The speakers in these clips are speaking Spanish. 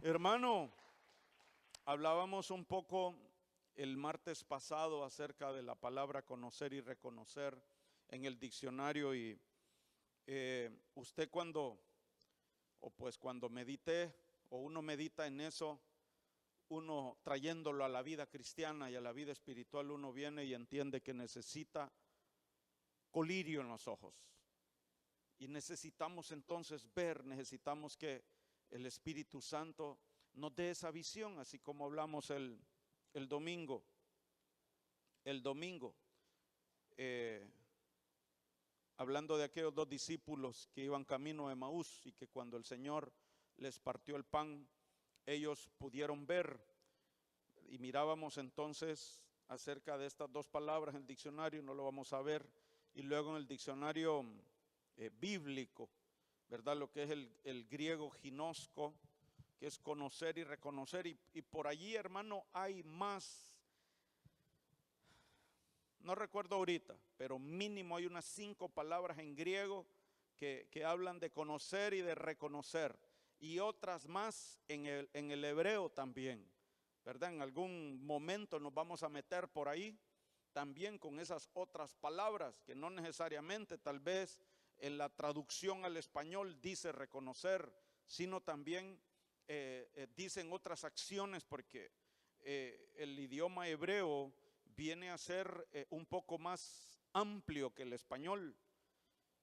Hermano, hablábamos un poco el martes pasado acerca de la palabra conocer y reconocer en el diccionario y usted cuando medite o uno medita en eso, uno trayéndolo a la vida cristiana y a la vida espiritual, uno viene y entiende que necesita colirio en los ojos. Y necesitamos entonces ver, necesitamos que el Espíritu Santo nos dé esa visión, así como hablamos el domingo. Hablando de aquellos dos discípulos que iban camino a Emaús y que cuando el Señor les partió el pan, ellos pudieron ver. Y mirábamos entonces acerca de estas dos palabras en el diccionario, no lo vamos a ver. Y luego en el diccionario bíblico, ¿verdad? Lo que es el griego ginosco, que es conocer y reconocer. Y por allí, hermano, hay más. No recuerdo ahorita, pero mínimo hay unas 5 palabras en griego que hablan de conocer y de reconocer. Y otras más en el hebreo también, ¿verdad? En algún momento nos vamos a meter por ahí también con esas otras palabras que no necesariamente tal vez en la traducción al español dice reconocer, sino también dicen otras acciones, porque el idioma hebreo viene a ser un poco más amplio que el español,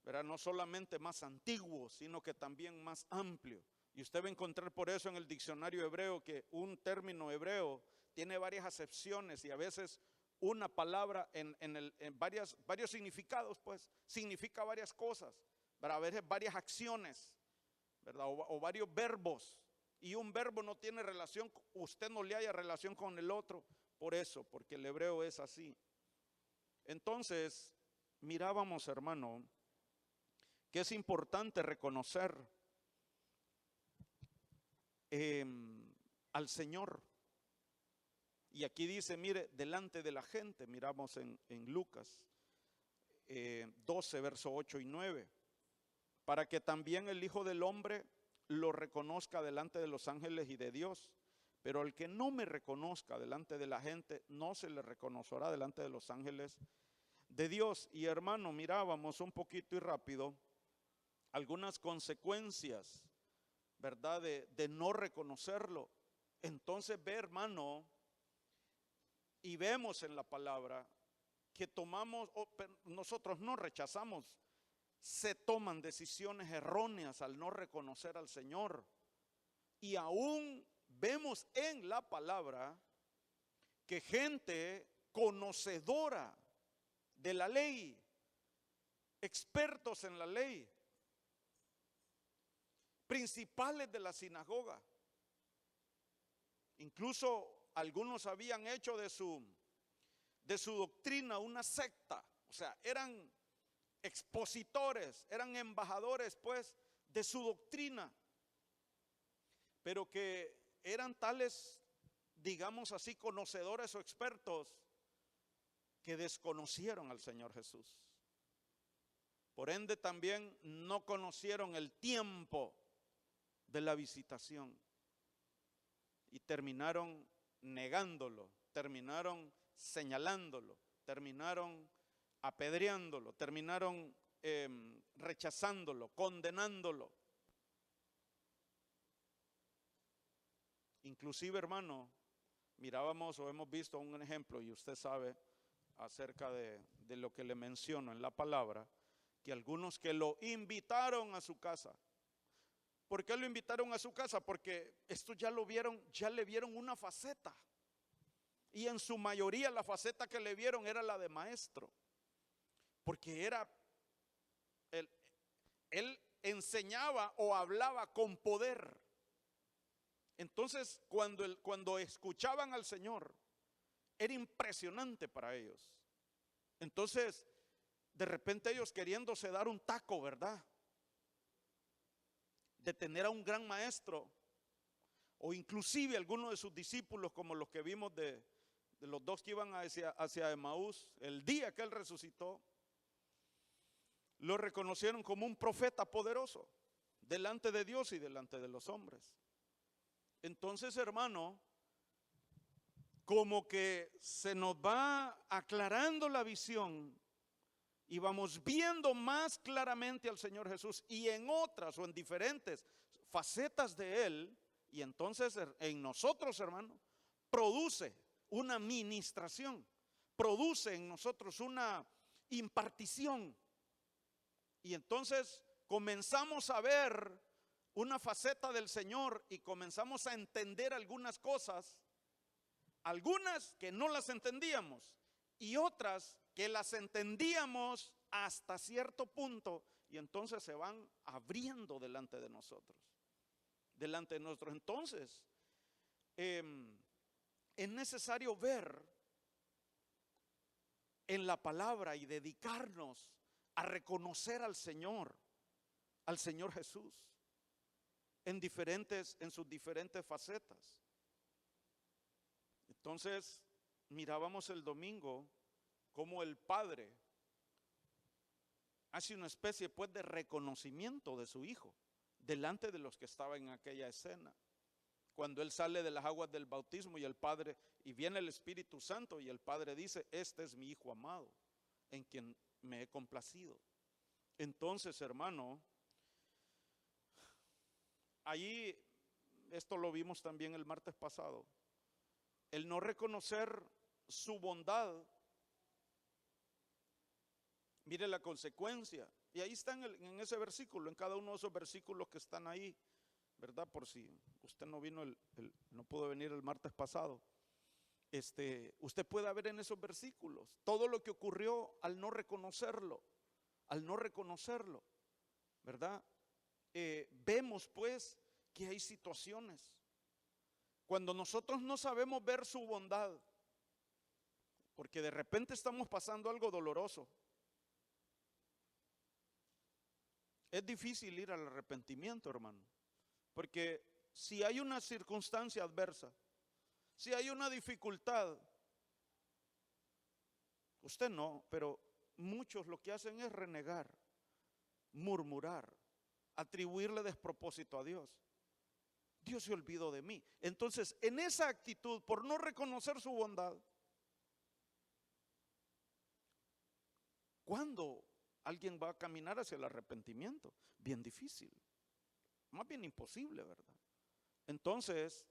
¿verdad? No solamente más antiguo, sino que también más amplio. Y usted va a encontrar por eso en el diccionario hebreo que un término hebreo tiene varias acepciones y a veces una palabra en varios significados, pues significa varias cosas, ¿verdad? A veces varias acciones, ¿verdad? O varios verbos. Y un verbo no tiene relación, usted no le haya relación con el otro, por eso, porque el hebreo es así. Entonces, mirábamos, hermano, que es importante reconocer al Señor. Y aquí dice, mire, delante de la gente, miramos en Lucas 12, verso 8 y 9, para que también el Hijo del Hombre lo reconozca delante de los ángeles y de Dios. Pero el que no me reconozca delante de la gente, no se le reconocerá delante de los ángeles de Dios. Y hermano, mirábamos un poquito y rápido algunas consecuencias, ¿verdad? De no reconocerlo. Entonces ve, hermano, y vemos en la palabra que nosotros no rechazamos, se toman decisiones erróneas al no reconocer al Señor. Y aún vemos en la palabra que gente conocedora de la ley, expertos en la ley, principales de la sinagoga, incluso algunos habían hecho de su doctrina una secta, o sea, eran expositores, eran embajadores pues de su doctrina, pero que eran tales, digamos así, conocedores o expertos que desconocieron al Señor Jesús. Por ende también no conocieron el tiempo de la visitación y terminaron negándolo, terminaron señalándolo, terminaron apedreándolo, terminaron rechazándolo, condenándolo. Inclusive, hermano, mirábamos o hemos visto un ejemplo, y usted sabe acerca de lo que le menciono en la palabra, que algunos que lo invitaron a su casa. ¿Por qué lo invitaron a su casa? Porque estos ya le vieron una faceta. Y en su mayoría la faceta que le vieron era la de maestro. Porque él enseñaba o hablaba con poder. Entonces, cuando escuchaban al Señor, era impresionante para ellos. Entonces, de repente ellos queriéndose dar un taco, ¿verdad? De tener a un gran maestro, o inclusive algunos de sus discípulos, como los que vimos de los dos que iban hacia Emaús, el día que él resucitó, lo reconocieron como un profeta poderoso, delante de Dios y delante de los hombres. Entonces, hermano, como que se nos va aclarando la visión y vamos viendo más claramente al Señor Jesús y en otras o en diferentes facetas de Él. Y entonces en nosotros, hermano, produce una ministración, produce en nosotros una impartición. Y entonces comenzamos a ver una faceta del Señor y comenzamos a entender algunas cosas, algunas que no las entendíamos y otras que las entendíamos hasta cierto punto, y entonces se van abriendo delante de nosotros. Entonces, es necesario ver en la palabra y dedicarnos a reconocer al Señor Jesús, en sus diferentes facetas. Entonces, mirábamos el domingo cómo el Padre hace una especie pues de reconocimiento de su Hijo delante de los que estaban en aquella escena. Cuando Él sale de las aguas del bautismo y viene el Espíritu Santo y el Padre dice: este es mi Hijo amado, en quien me he complacido. Entonces, hermano, allí, esto lo vimos también el martes pasado, el no reconocer su bondad, mire la consecuencia. Y ahí está en ese versículo, en cada uno de esos versículos que están ahí, ¿verdad? Por si usted no vino, no pudo venir el martes pasado. Usted puede ver en esos versículos todo lo que ocurrió al no reconocerlo, ¿verdad? Vemos pues que hay situaciones cuando nosotros no sabemos ver su bondad, porque de repente estamos pasando algo doloroso. Es difícil ir al arrepentimiento, hermano, porque si hay una circunstancia adversa, si hay una dificultad, usted no, pero muchos lo que hacen es renegar, murmurar, atribuirle despropósito a Dios. Dios se olvidó de mí. Entonces, en esa actitud, por no reconocer su bondad, ¿cuándo alguien va a caminar hacia el arrepentimiento? Bien difícil, más bien imposible, ¿verdad? Entonces,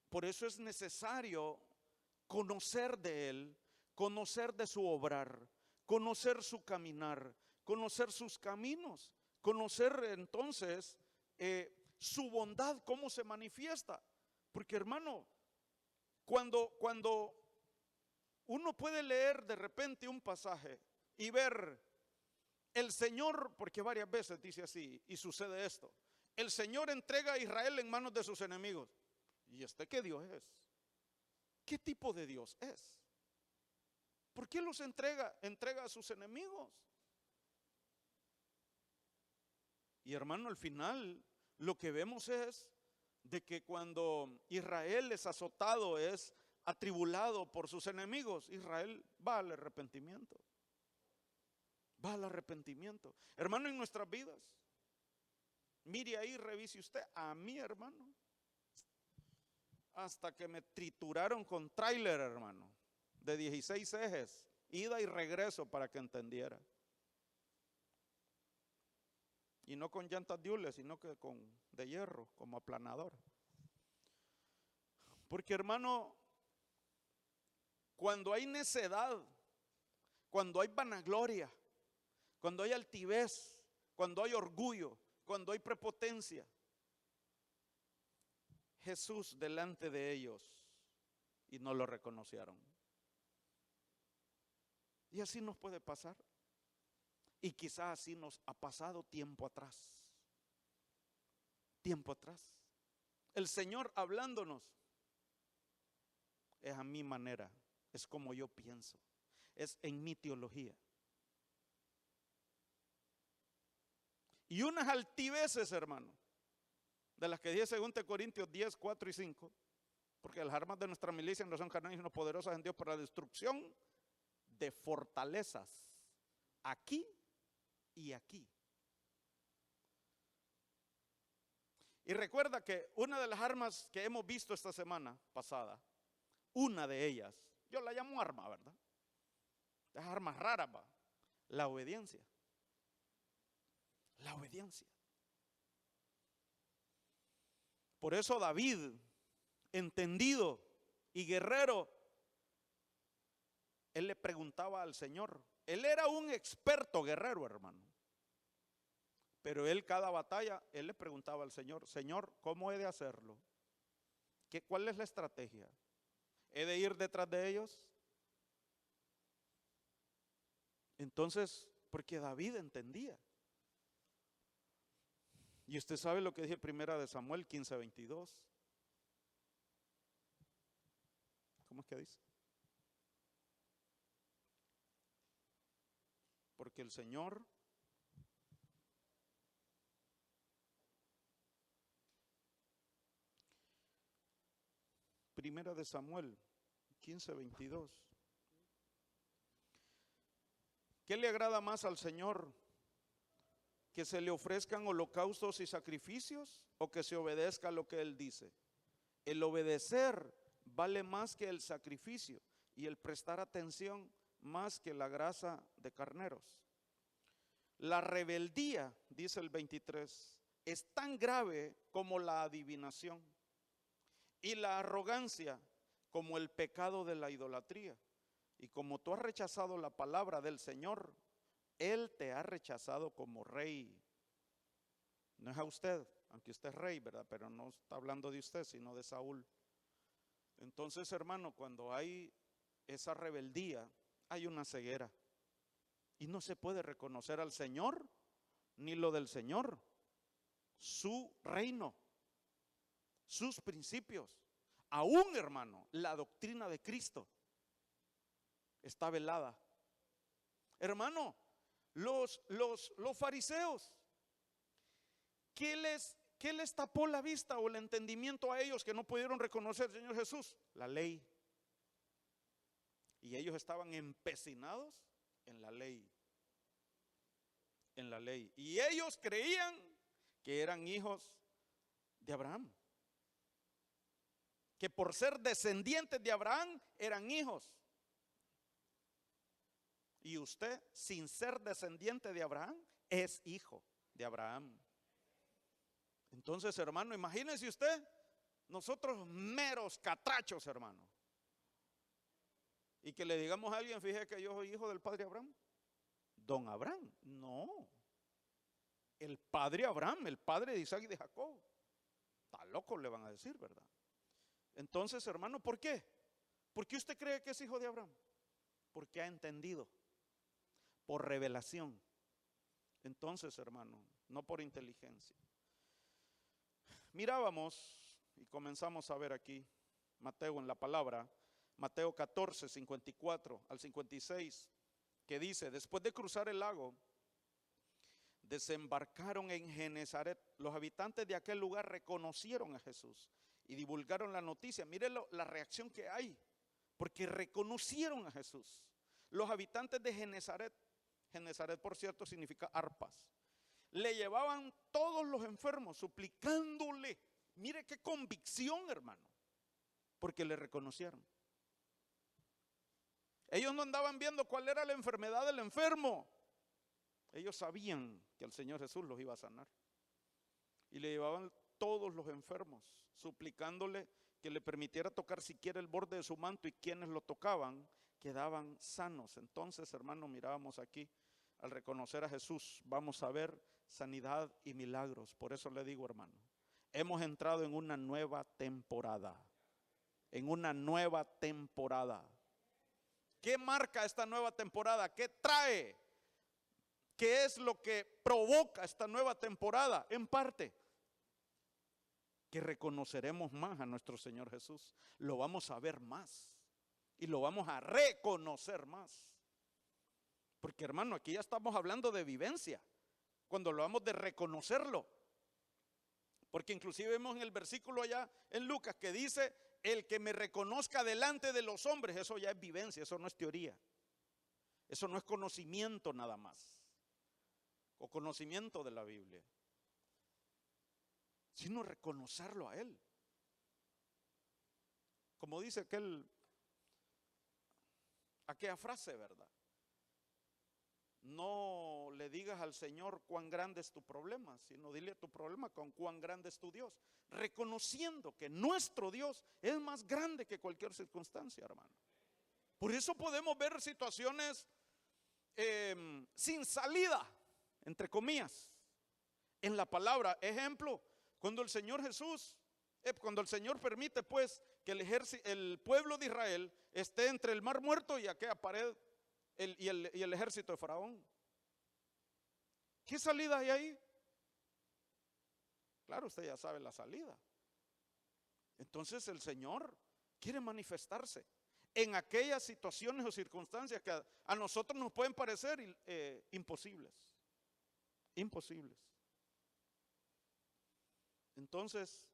por eso es necesario conocer de Él, conocer de su obrar, conocer su caminar, conocer sus caminos, conocer entonces su bondad, cómo se manifiesta. Porque, hermano, cuando uno puede leer de repente un pasaje y ver el Señor, porque varias veces dice así y sucede esto: el Señor entrega a Israel en manos de sus enemigos. ¿Y qué Dios es? ¿Qué tipo de Dios es? ¿Por qué los entrega a sus enemigos? Y, hermano, al final lo que vemos es de que cuando Israel es azotado, es atribulado por sus enemigos, Israel va al arrepentimiento. Hermano, en nuestras vidas, mire ahí, revise usted. A mí, hermano, hasta que me trituraron con tráiler, hermano, de 16 ejes, ida y regreso, para que entendiera. Y no con llantas de hule, sino que de hierro, como aplanador. Porque, hermano, cuando hay necedad, cuando hay vanagloria, cuando hay altivez, cuando hay orgullo, cuando hay prepotencia, Jesús delante de ellos y no lo reconocieron. Y así nos puede pasar. Y quizás así nos ha pasado tiempo atrás. El Señor hablándonos es a mi manera, es como yo pienso, es en mi teología. Y unas altiveces, hermano, de las que dice 2 Corintios 10, 4 y 5, porque las armas de nuestra milicia no son carnales sino poderosas en Dios para la destrucción de fortalezas, aquí y aquí. Y recuerda que una de las armas que hemos visto esta semana pasada, una de ellas, yo la llamo arma, ¿verdad? Las armas raras, va. La obediencia. La obediencia. Por eso David, entendido y guerrero, él le preguntaba al Señor. Él era un experto guerrero, hermano. Pero él cada batalla, él le preguntaba al Señor, Señor, ¿cómo he de hacerlo? ¿Cuál es la estrategia? ¿He de ir detrás de ellos? Entonces, porque David entendía. Y usted sabe lo que dice primera de Samuel 15:22. ¿Cómo es que dice? Porque el Señor primera de Samuel 15:22. ¿Qué le agrada más al Señor? ¿Que se le ofrezcan holocaustos y sacrificios o que se obedezca a lo que Él dice? El obedecer vale más que el sacrificio y el prestar atención más que la grasa de carneros. La rebeldía, dice el 23, es tan grave como la adivinación y la arrogancia como el pecado de la idolatría. Y como tú has rechazado la palabra del Señor, Él te ha rechazado como rey. No es a usted, aunque usted es rey, ¿verdad? Pero no está hablando de usted, sino de Saúl. Entonces, hermano, cuando hay esa rebeldía, hay una ceguera. Y no se puede reconocer al Señor, ni lo del Señor, su reino, sus principios. Aún, hermano, la doctrina de Cristo está velada. Hermano, los fariseos, ¿qué les tapó la vista o el entendimiento a ellos que no pudieron reconocer al Señor Jesús? La ley. Y ellos estaban empecinados en la ley. En la ley. Y ellos creían que eran hijos de Abraham. Que por ser descendientes de Abraham eran hijos. Y usted, sin ser descendiente de Abraham, es hijo de Abraham. Entonces, hermano, imagínese usted, nosotros meros catrachos, hermano. Y que le digamos a alguien, fíjese que yo soy hijo del padre Abraham. Don Abraham, no. El padre Abraham, el padre de Isaac y de Jacob. Está loco, le van a decir, ¿verdad? Entonces, hermano, ¿por qué? ¿Por qué usted cree que es hijo de Abraham? Porque ha entendido. Por revelación. Entonces, hermano, no por inteligencia. Mirábamos y comenzamos a ver aquí Mateo en la palabra, Mateo 14, 54 al 56, que dice, después de cruzar el lago, desembarcaron en Genezaret. Los habitantes de aquel lugar reconocieron a Jesús y divulgaron la noticia. Miren la reacción que hay, porque reconocieron a Jesús. Los habitantes de Genezaret, Genezaret por cierto significa arpas, le llevaban todos los enfermos suplicándole. Mire qué convicción, hermano, porque le reconocieron. Ellos no andaban viendo cuál era la enfermedad del enfermo. Ellos sabían que el Señor Jesús los iba a sanar. Y le llevaban todos los enfermos, suplicándole que le permitiera tocar siquiera el borde de su manto, y quienes lo tocaban quedaban sanos. Entonces, hermano, mirábamos aquí, al reconocer a Jesús, vamos a ver sanidad y milagros. Por eso le digo, hermano, hemos entrado en una nueva temporada. En una nueva temporada. ¿Qué marca esta nueva temporada? ¿Qué trae? ¿Qué es lo que provoca esta nueva temporada? En parte, que reconoceremos más a nuestro Señor Jesús. Lo vamos a ver más. Y lo vamos a reconocer más. Porque, hermano, aquí ya estamos hablando de vivencia. Cuando hablamos de reconocerlo. Porque inclusive vemos en el versículo allá en Lucas que dice, el que me reconozca delante de los hombres, eso ya es vivencia, eso no es teoría. Eso no es conocimiento nada más. O conocimiento de la Biblia. sino reconocerlo a Él. Como dice aquella frase, ¿verdad? No le digas al Señor cuán grande es tu problema, sino dile a tu problema con cuán grande es tu Dios. Reconociendo que nuestro Dios es más grande que cualquier circunstancia, hermano. Por eso podemos ver situaciones sin salida, entre comillas, en la palabra. Ejemplo, cuando el Señor Jesús, cuando el Señor permite pues que el pueblo de Israel esté entre el mar muerto y aquella pared y el ejército de Faraón. ¿Qué salida hay ahí? Claro, usted ya sabe la salida. Entonces el Señor quiere manifestarse en aquellas situaciones o circunstancias que a nosotros nos pueden parecer imposibles. Imposibles. Entonces,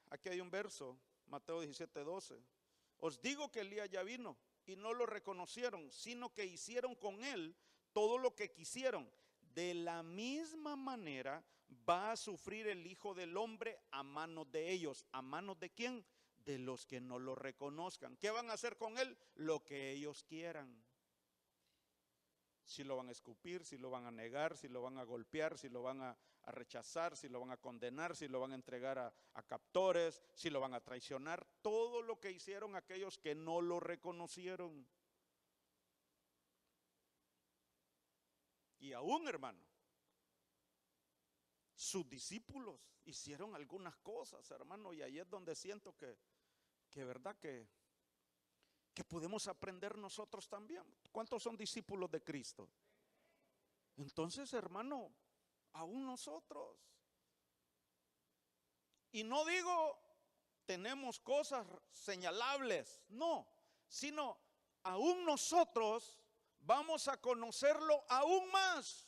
aquí hay un verso, Mateo 17:12. Os digo que Elías ya vino y no lo reconocieron, sino que hicieron con él todo lo que quisieron. De la misma manera va a sufrir el Hijo del Hombre a manos de ellos. ¿A manos de quién? De los que no lo reconozcan. ¿Qué van a hacer con él? Lo que ellos quieran. Si lo van a escupir, si lo van a negar, si lo van a golpear, si lo van a rechazar, si lo van a condenar, si lo van a entregar a captores, si lo van a traicionar. Todo lo que hicieron aquellos que no lo reconocieron. Y aún, hermano, sus discípulos hicieron algunas cosas, hermano, y ahí es donde siento que verdad que podemos aprender nosotros también. ¿Cuántos son discípulos de Cristo? Entonces, hermano, aún nosotros. Y no digo tenemos cosas señalables, no, sino aún nosotros vamos a conocerlo aún más.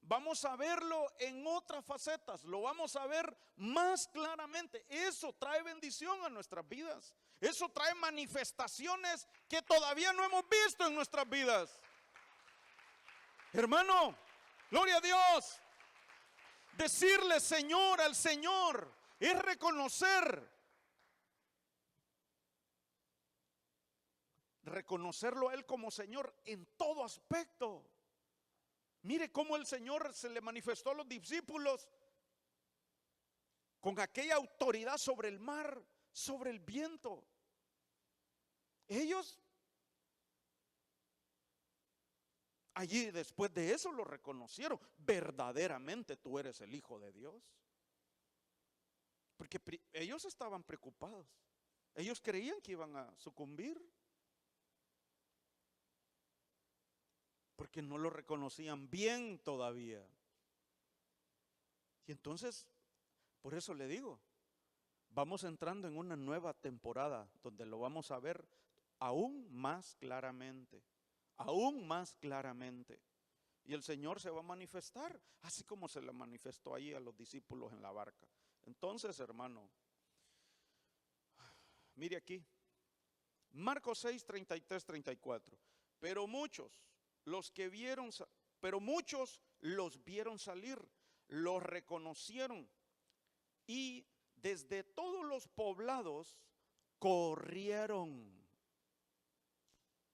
Vamos a verlo en otras facetas, lo vamos a ver más claramente. Eso trae bendición a nuestras vidas. Eso trae manifestaciones que todavía no hemos visto en nuestras vidas. Hermano, gloria a Dios. Decirle Señor al Señor es reconocerlo a Él como Señor en todo aspecto. Mire cómo el Señor se le manifestó a los discípulos con aquella autoridad sobre el mar, sobre el viento. Ellos allí después de eso lo reconocieron. Verdaderamente tú eres el Hijo de Dios. Porque ellos estaban preocupados. Ellos creían que iban a sucumbir. Porque no lo reconocían bien todavía. Y entonces, por eso le digo, vamos entrando en una nueva temporada donde lo vamos a ver aún más claramente, aún más claramente. Y el Señor se va a manifestar, así como se le manifestó allí a los discípulos en la barca. Entonces, hermano, mire aquí, Marcos 6, 33, 34. Pero muchos los vieron salir, los reconocieron y desde todos los poblados corrieron.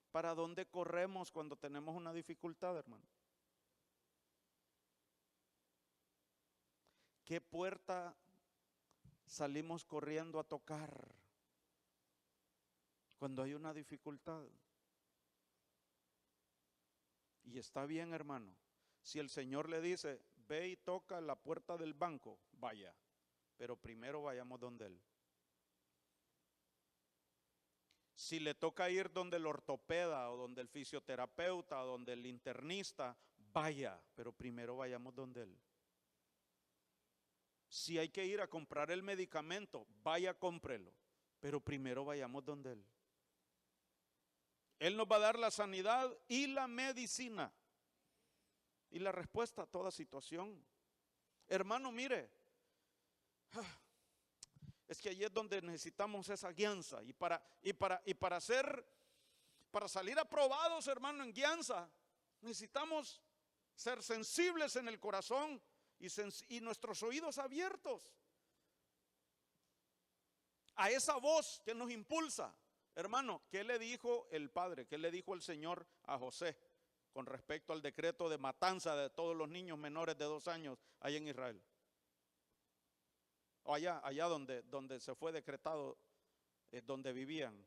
¿Para dónde corremos cuando tenemos una dificultad, hermano? ¿Qué puerta salimos corriendo a tocar cuando hay una dificultad? Y está bien, hermano. Si el Señor le dice, ve y toca la puerta del banco, vaya. Pero primero vayamos donde Él. Si le toca ir donde el ortopeda o donde el fisioterapeuta o donde el internista, vaya. Pero primero vayamos donde Él. Si hay que ir a comprar el medicamento, vaya, cómprelo. Pero primero vayamos donde Él. Él nos va a dar la sanidad y la medicina y la respuesta a toda situación. Hermano, mire, es que ahí es donde necesitamos esa guianza y para salir aprobados, hermano, en guianza, necesitamos ser sensibles en el corazón y nuestros oídos abiertos a esa voz que nos impulsa. Hermano, ¿qué le dijo el Padre? ¿Qué le dijo el Señor a José con respecto al decreto de matanza de todos los niños menores de 2 años allá en Israel? O allá donde se fue decretado, donde vivían.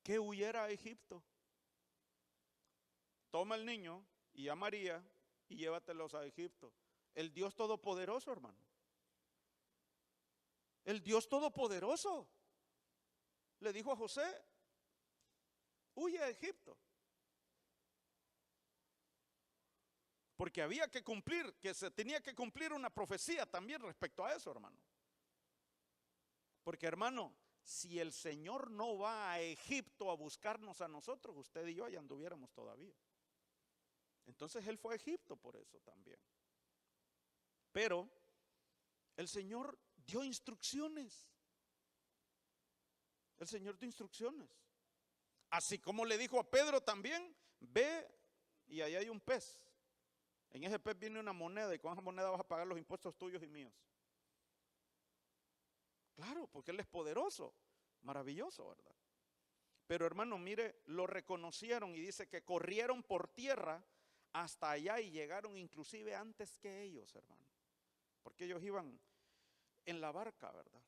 Que huyera a Egipto. Toma el niño y a María y llévatelos a Egipto. El Dios Todopoderoso, hermano. El Dios Todopoderoso le dijo a José: huye a Egipto. Porque había que cumplir, que se tenía que cumplir una profecía también respecto a eso, hermano. Porque, hermano, si el Señor no va a Egipto a buscarnos a nosotros, usted y yo allá anduviéramos todavía. Entonces Él fue a Egipto por eso también. Pero el Señor dio instrucciones. El Señor dio instrucciones. Así como le dijo a Pedro también: ve y ahí hay un pez. En ese pez viene una moneda y con esa moneda vas a pagar los impuestos tuyos y míos. Claro, porque Él es poderoso, maravilloso, ¿verdad? Pero, hermano, mire, lo reconocieron y dice que corrieron por tierra hasta allá y llegaron inclusive antes que ellos, hermano. Porque ellos iban en la barca, ¿verdad?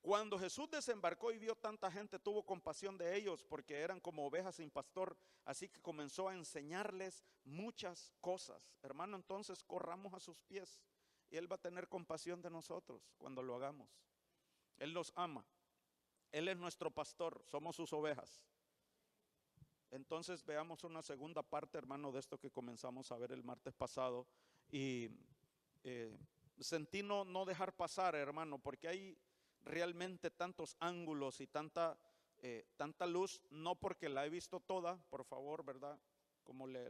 Cuando Jesús desembarcó y vio tanta gente, tuvo compasión de ellos porque eran como ovejas sin pastor, así que comenzó a enseñarles muchas cosas. Hermano, entonces corramos a sus pies y Él va a tener compasión de nosotros cuando lo hagamos. Él nos ama, Él es nuestro pastor, somos sus ovejas. Entonces veamos una segunda parte, hermano, de esto que comenzamos a ver el martes pasado. Y sentí no dejar pasar, hermano, porque hay realmente tantos ángulos y tanta luz, no porque la he visto toda, por favor, ¿verdad? Como le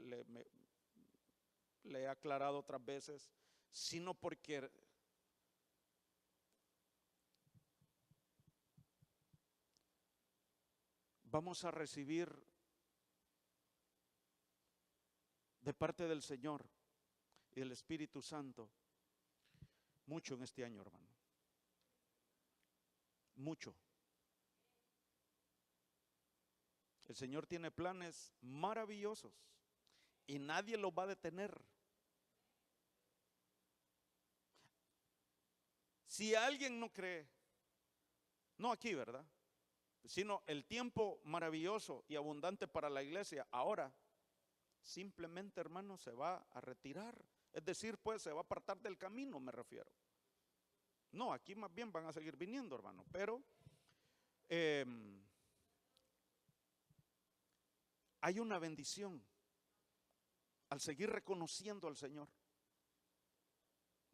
he aclarado otras veces, sino porque vamos a recibir de parte del Señor y del Espíritu Santo mucho en este año, hermano. Mucho. El Señor tiene planes maravillosos y nadie los va a detener. Si alguien no cree, no aquí, ¿verdad?, sino el tiempo maravilloso y abundante para la iglesia ahora, simplemente, hermano, se va a retirar. Es decir, pues se va a apartar del camino, me refiero. No, aquí más bien van a seguir viniendo, hermano, pero hay una bendición al seguir reconociendo al Señor.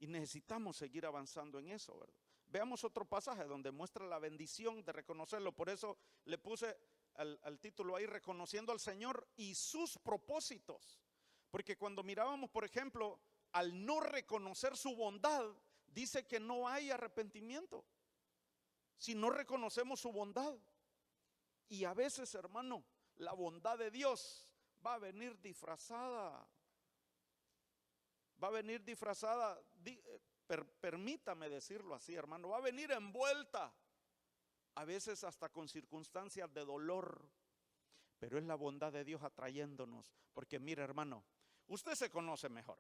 Y necesitamos seguir avanzando en eso, ¿verdad? Veamos otro pasaje donde muestra la bendición de reconocerlo. Por eso le puse al título ahí: reconociendo al Señor y sus propósitos. Porque cuando mirábamos, por ejemplo, al no reconocer su bondad, dice que no hay arrepentimiento si no reconocemos su bondad. Y a veces, hermano, la bondad de Dios va a venir disfrazada. Va a venir disfrazada, permítame decirlo así, hermano, va a venir envuelta, a veces hasta con circunstancias de dolor. Pero es la bondad de Dios atrayéndonos. Porque mire, hermano, usted se conoce mejor.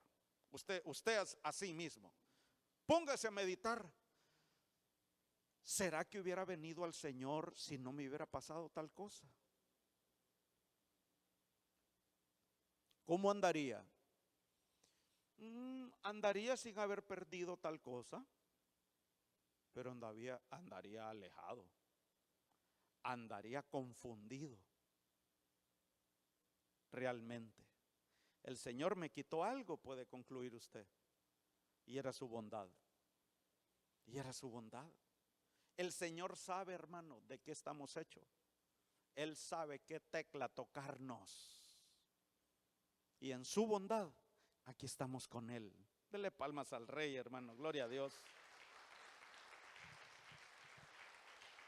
Usted es así mismo. Póngase a meditar. ¿Será que hubiera venido al Señor si no me hubiera pasado tal cosa? ¿Cómo andaría? Andaría sin haber perdido tal cosa, pero andaría alejado, andaría confundido. Realmente, el Señor me quitó algo, puede concluir usted, y era su bondad. Y era su bondad. El Señor sabe, hermano, de qué estamos hechos. Él sabe qué tecla tocarnos. Y en su bondad, aquí estamos con Él. Dele palmas al Rey, hermano. Gloria a Dios.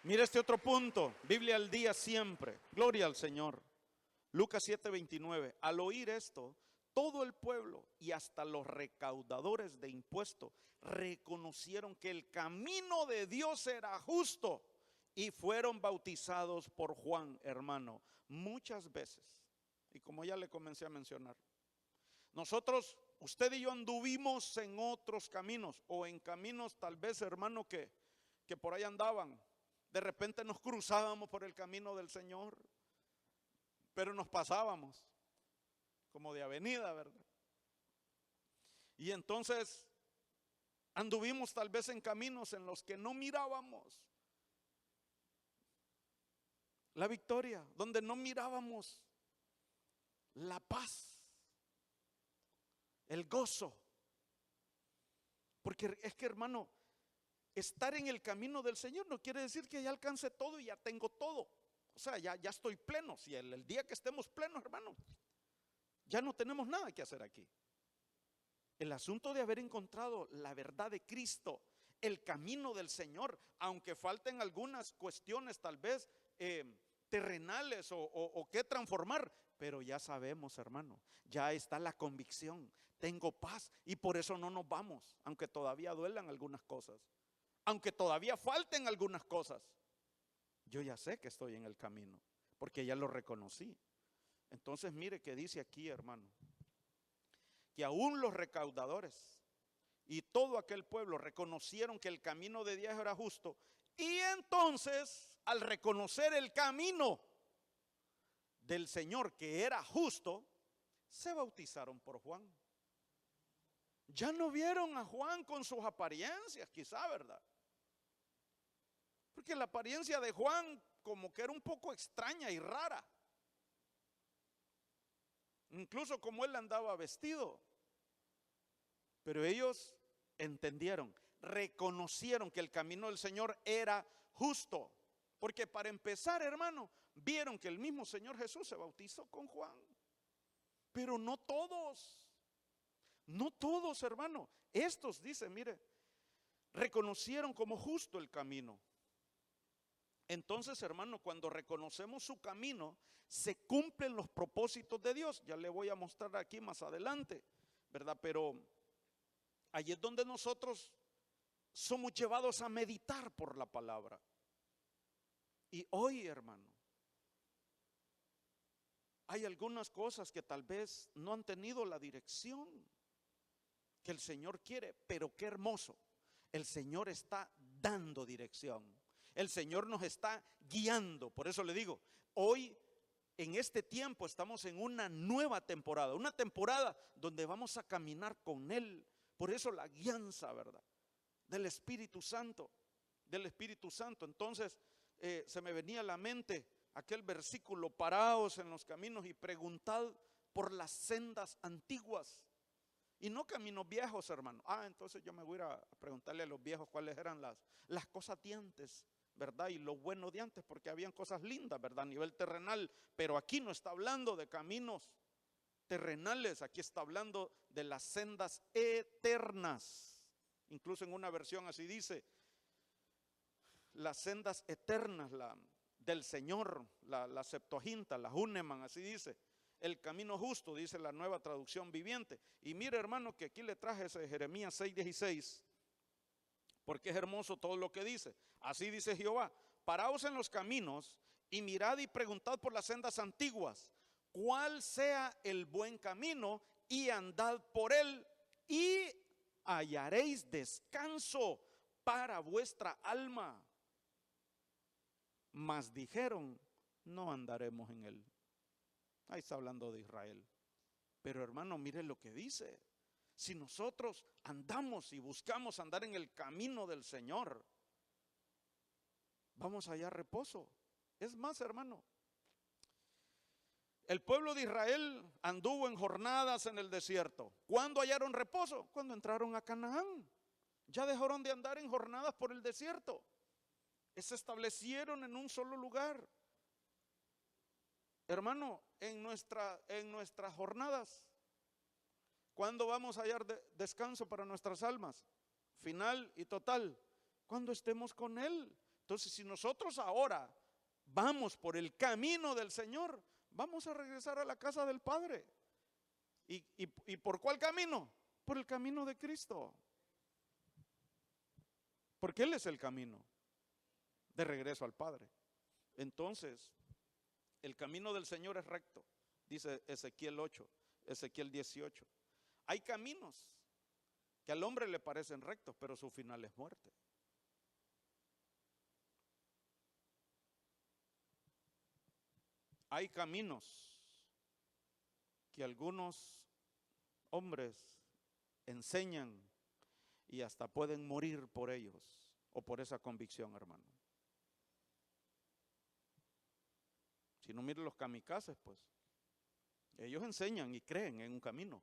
Mira este otro punto. Biblia al día siempre. Gloria al Señor. Lucas 7:29. Al oír esto, todo el pueblo y hasta los recaudadores de impuestos reconocieron que el camino de Dios era justo y fueron bautizados por Juan, hermano, muchas veces. Y como ya le comencé a mencionar, nosotros, usted y yo anduvimos en otros caminos o en caminos tal vez, hermano, que por ahí andaban. De repente nos cruzábamos por el camino del Señor, pero nos pasábamos como de avenida, ¿verdad? Y entonces anduvimos tal vez en caminos en los que no mirábamos la victoria, donde no mirábamos la paz, el gozo. Porque es que, hermano, estar en el camino del Señor no quiere decir que ya alcance todo y ya tengo todo. O sea, ya estoy pleno. Si el día que estemos plenos, hermano, ya no tenemos nada que hacer aquí. El asunto de haber encontrado la verdad de Cristo, el camino del Señor, aunque falten algunas cuestiones tal vez terrenales o que transformar, pero ya sabemos, hermano, ya está la convicción, tengo paz y por eso no nos vamos, aunque todavía duelan algunas cosas, aunque todavía falten algunas cosas. Yo ya sé que estoy en el camino, porque ya lo reconocí. Entonces mire que dice aquí, hermano, que aún los recaudadores y todo aquel pueblo reconocieron que el camino de Dios era justo. Y entonces, al reconocer el camino del Señor que era justo, se bautizaron por Juan. Ya no vieron a Juan con sus apariencias, quizá, ¿verdad? Porque la apariencia de Juan como que era un poco extraña y rara. Incluso como él andaba vestido. Pero ellos entendieron, reconocieron que el camino del Señor era justo. Porque para empezar, hermano, vieron que el mismo Señor Jesús se bautizó con Juan. Pero no todos, hermano. Estos, dice, mire, reconocieron como justo el camino. Entonces, hermano, cuando reconocemos su camino, se cumplen los propósitos de Dios. Ya le voy a mostrar aquí más adelante, ¿verdad? Pero ahí es donde nosotros somos llevados a meditar por la palabra. Y hoy, hermano, hay algunas cosas que tal vez no han tenido la dirección que el Señor quiere, pero qué hermoso. El Señor está dando dirección. El Señor nos está guiando. Por eso le digo, hoy en este tiempo estamos en una nueva temporada. Una temporada donde vamos a caminar con Él. Por eso la guianza, ¿verdad? Del Espíritu Santo. Del Espíritu Santo. Entonces se me venía a la mente aquel versículo: paraos en los caminos y preguntad por las sendas antiguas. Y no caminos viejos, hermano. Entonces yo me voy a ir a preguntarle a los viejos cuáles eran las cosas de antes, ¿verdad? Y lo bueno de antes, porque habían cosas lindas, ¿verdad? A nivel terrenal. Pero aquí no está hablando de caminos terrenales, aquí está hablando de las sendas eternas. Incluso en una versión así dice, las sendas eternas del Señor, la Septuaginta, la Húneman, así dice. El camino justo, dice la Nueva Traducción Viviente. Y mire, hermano, que aquí le traje ese Jeremías 6:16, porque es hermoso todo lo que dice. Así dice Jehová: paraos en los caminos y mirad y preguntad por las sendas antiguas, cuál sea el buen camino, y andad por él, y hallaréis descanso para vuestra alma. Mas dijeron, no andaremos en él. Ahí está hablando de Israel. Pero hermano, mire lo que dice. Si nosotros andamos y buscamos andar en el camino del Señor, vamos a hallar reposo. Es más, hermano, el pueblo de Israel anduvo en jornadas en el desierto. ¿Cuándo hallaron reposo? Cuando entraron a Canaán. Ya dejaron de andar en jornadas por el desierto. Se establecieron en un solo lugar. Hermano, en nuestras jornadas, ¿cuándo vamos a hallar descanso para nuestras almas? Final y total, cuando estemos con Él. Entonces, si nosotros ahora vamos por el camino del Señor, vamos a regresar a la casa del Padre. ¿Y por cuál camino? Por el camino de Cristo. Porque Él es el camino de regreso al Padre. Entonces, el camino del Señor es recto, dice Ezequiel 8, Ezequiel 18. Hay caminos que al hombre le parecen rectos, pero su final es muerte. Hay caminos que algunos hombres enseñan y hasta pueden morir por ellos o por esa convicción, hermano. Si no, mire los kamikazes, pues. Ellos enseñan y creen en un camino.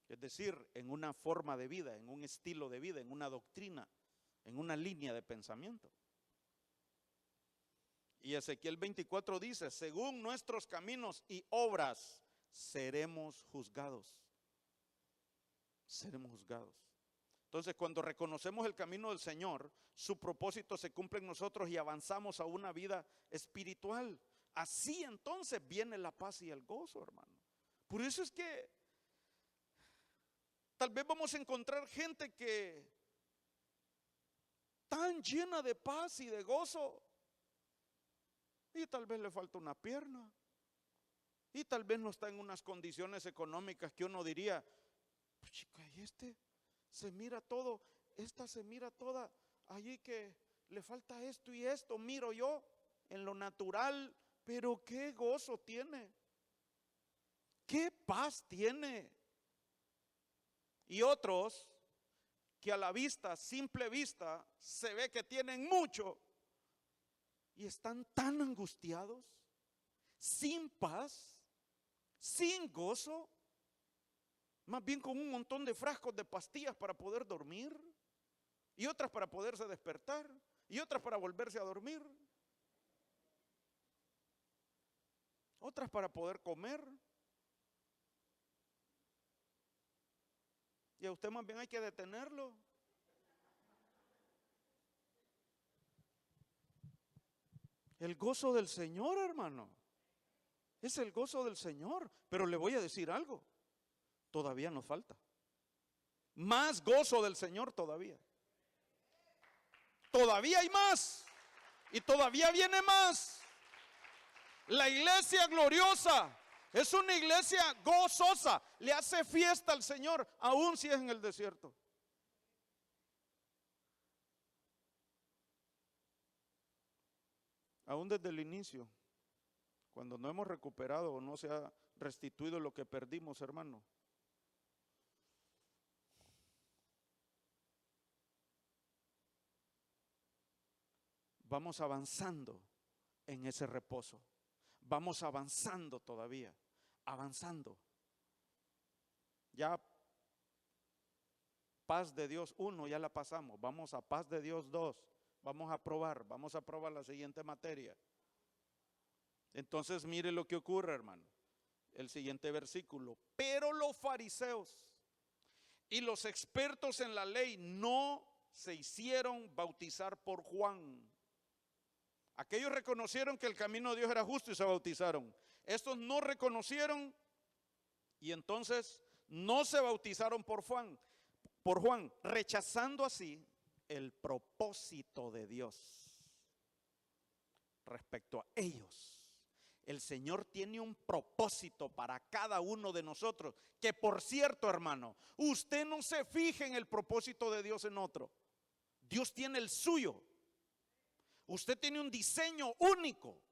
Es decir, en una forma de vida, en un estilo de vida, en una doctrina, en una línea de pensamiento. Y Ezequiel 24 dice, según nuestros caminos y obras seremos juzgados. Seremos juzgados. Entonces, cuando reconocemos el camino del Señor, su propósito se cumple en nosotros y avanzamos a una vida espiritual. Así entonces viene la paz y el gozo, hermano. Por eso es que tal vez vamos a encontrar gente que tan llena de paz y de gozo, y tal vez le falta una pierna, y tal vez no está en unas condiciones económicas que uno diría, pues chica, y se mira todo, esta se mira toda allí que le falta esto y esto, miro yo en lo natural, pero qué gozo tiene, qué paz tiene. Y otros que a la vista, simple vista, se ve que tienen mucho y están tan angustiados, sin paz, sin gozo, más bien con un montón de frascos de pastillas para poder dormir, y otras para poderse despertar, y otras para volverse a dormir, otras para poder comer. Y a usted más bien hay que detenerlo. El gozo del Señor, hermano, es el gozo del Señor. Pero le voy a decir algo, todavía nos falta más gozo del Señor todavía. Todavía hay más y todavía viene más. La iglesia gloriosa es una iglesia gozosa, le hace fiesta al Señor, aun si es en el desierto. Aún desde el inicio, cuando no hemos recuperado o no se ha restituido lo que perdimos, hermano. Vamos avanzando en ese reposo. Vamos avanzando todavía, avanzando. Ya paz de Dios 1 ya la pasamos, vamos a paz de Dios 2. Vamos a probar la siguiente materia. Entonces mire lo que ocurre, hermano. El siguiente versículo. Pero los fariseos y los expertos en la ley no se hicieron bautizar por Juan. Aquellos reconocieron que el camino de Dios era justo y se bautizaron. Estos no reconocieron y entonces no se bautizaron por Juan, rechazando así el propósito de Dios respecto a ellos. El Señor tiene un propósito para cada uno de nosotros, que por cierto, hermano, usted no se fije en el propósito de Dios en otro. Dios tiene el suyo. Usted tiene un diseño único.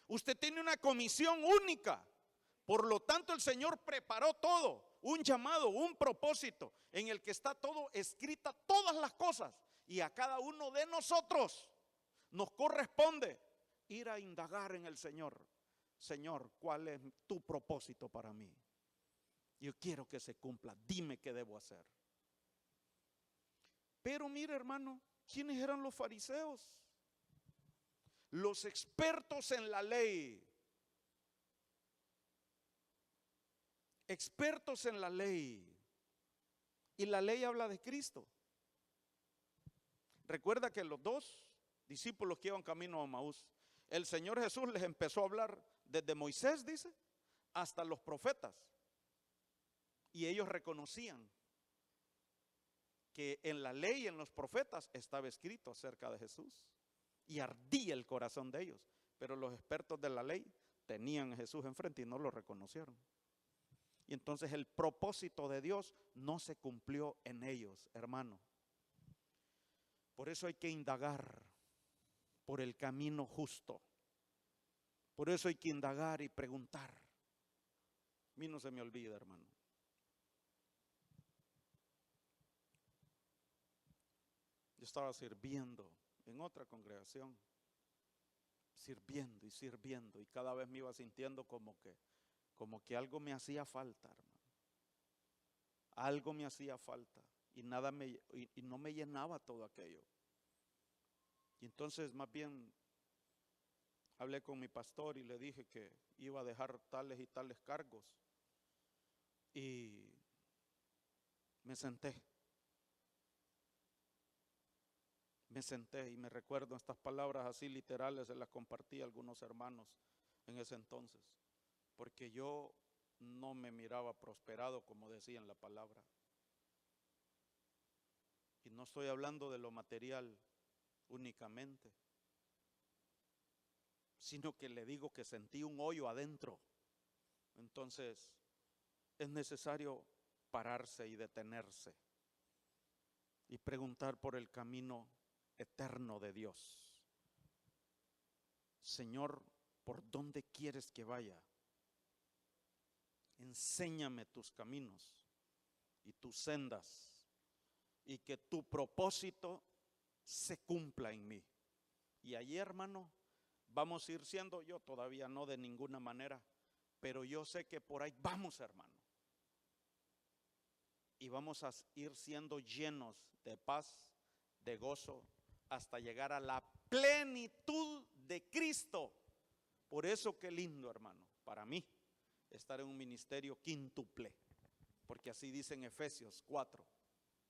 Usted tiene una comisión única. Por lo tanto, el Señor preparó todo, un llamado, un propósito en el que está todo escrita, todas las cosas. Y a cada uno de nosotros nos corresponde ir a indagar en el Señor. Señor, ¿cuál es tu propósito para mí? Yo quiero que se cumpla, dime qué debo hacer. Pero mire, hermano, ¿quiénes eran los fariseos? Los expertos en la ley. Expertos en la ley. Y la ley habla de Cristo. Recuerda que los dos discípulos que iban camino a Maús, el Señor Jesús les empezó a hablar desde Moisés, dice, hasta los profetas. Y ellos reconocían que en la ley y en los profetas estaba escrito acerca de Jesús. Y ardía el corazón de ellos. Pero los expertos de la ley tenían a Jesús enfrente y no lo reconocieron. Y entonces el propósito de Dios no se cumplió en ellos, hermano. Por eso hay que indagar por el camino justo. Por eso hay que indagar y preguntar. A mí no se me olvida, hermano. Yo estaba sirviendo en otra congregación, sirviendo y sirviendo, y cada vez me iba sintiendo como que algo me hacía falta, hermano. Algo me hacía falta y no me llenaba todo aquello. Y entonces más bien hablé con mi pastor y le dije que iba a dejar tales y tales cargos. Y me senté. Y me recuerdo estas palabras así literales, se las compartí a algunos hermanos en ese entonces, porque yo no me miraba prosperado como decía en la palabra. Y no estoy hablando de lo material únicamente, sino que le digo que sentí un hoyo adentro. Entonces es necesario pararse y detenerse y preguntar por el camino eterno de Dios. Señor, ¿por dónde quieres que vaya? Enséñame tus caminos y tus sendas, y que tu propósito se cumpla en mí. Y allí, hermano, vamos a ir siendo, yo todavía no de ninguna manera, pero yo sé que por ahí vamos, hermano. Y vamos a ir siendo llenos de paz, de gozo, hasta llegar a la plenitud de Cristo. Por eso qué lindo, hermano, para mí, estar en un ministerio quíntuple, porque así dice en Efesios 4,